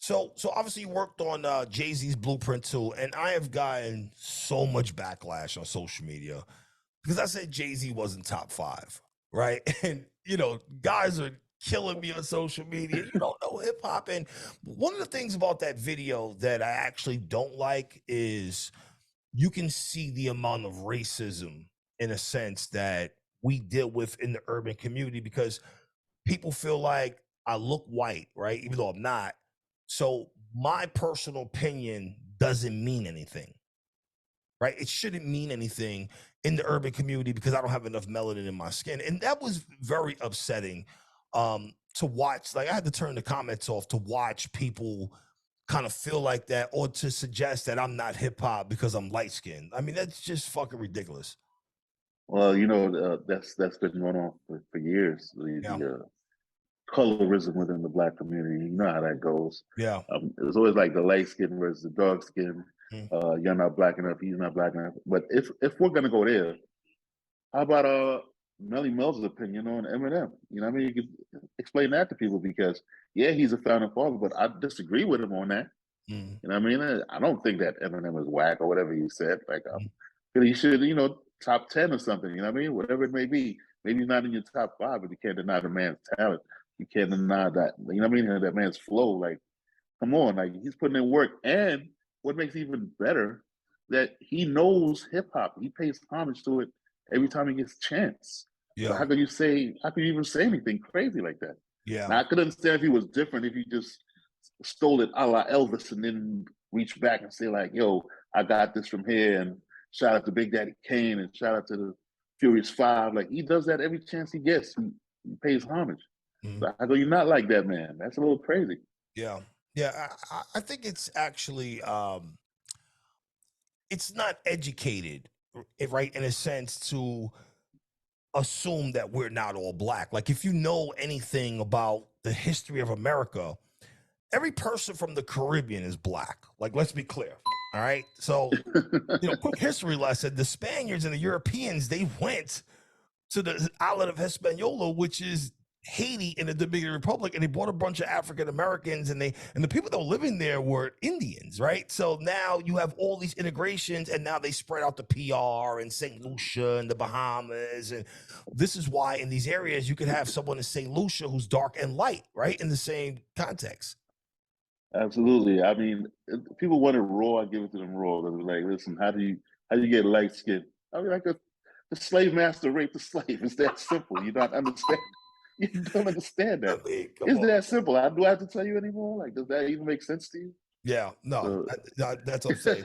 So obviously you worked on Jay-Z's Blueprint too, and I have gotten so much backlash on social media because I said Jay-Z wasn't top five, right? And guys are killing me on social media. You don't know hip hop. And one of the things about that video that I actually don't like is you can see the amount of racism in a sense that we deal with in the urban community because people feel like I look white, right? Even though I'm not. So my personal opinion doesn't mean anything, right? It shouldn't mean anything in the urban community because I don't have enough melanin in my skin. And that was very upsetting to watch. Like I had to turn the comments off to watch people kind of feel like that or to suggest that I'm not hip hop because I'm light skinned. I mean, that's just fucking ridiculous. Well, that's been going on for years. Yeah. The colorism within the black community. You know how that goes. Yeah. It's always like the light skin versus the dark skin. Mm. You're not black enough. He's not black enough. But if we're gonna go there, how about Melly Mel's opinion on Eminem? You know what I mean? You could explain that to people because yeah, he's a founding father, but I disagree with him on that. Mm. You know what I mean? I don't think that Eminem is whack or whatever he said. Like, Mm. he should, top 10 or something. You know what I mean? Whatever it may be. Maybe not in your top five, but you can't deny the man's talent. You can't deny that. You know what I mean? That man's flow. Like, come on, like he's putting in work. And what makes it even better, that he knows hip hop. He pays homage to it every time he gets a chance. So Yeah. how could you even say anything crazy like that? Yeah. Now I could understand if he was different, if he just stole it a la Elvis and then reach back and say like, yo, I got this from here, and shout out to Big Daddy Kane and shout out to the Furious Five. Like he does that every chance he gets. He pays homage. Mm. So how go you not like that man? That's a little crazy. Yeah. Yeah. I think it's actually it's not educated, right, in a sense to assume that we're not all black. Like if you know anything about the history of America, every person from the Caribbean is black. Like let's be clear. All right. So, quick history lesson. The Spaniards and the Europeans, they went to the island of Hispaniola, which is Haiti in the Dominican Republic, and they brought a bunch of African Americans, and the people that were living there were Indians, right? So now you have all these integrations, and now they spread out to PR and St. Lucia and the Bahamas, and this is why in these areas you could have someone in St. Lucia who's dark and light, right, in the same context. Absolutely. I mean, if people want it raw, I give it to them raw. They're like, listen, how do you get light skin? I mean, like the slave master raped the slave. It's that simple. You don't understand. You don't understand I that. mean, come It's on. that simple. Do I have to tell you anymore? Like, does that even make sense to you? Yeah, no, So that's what I'm saying.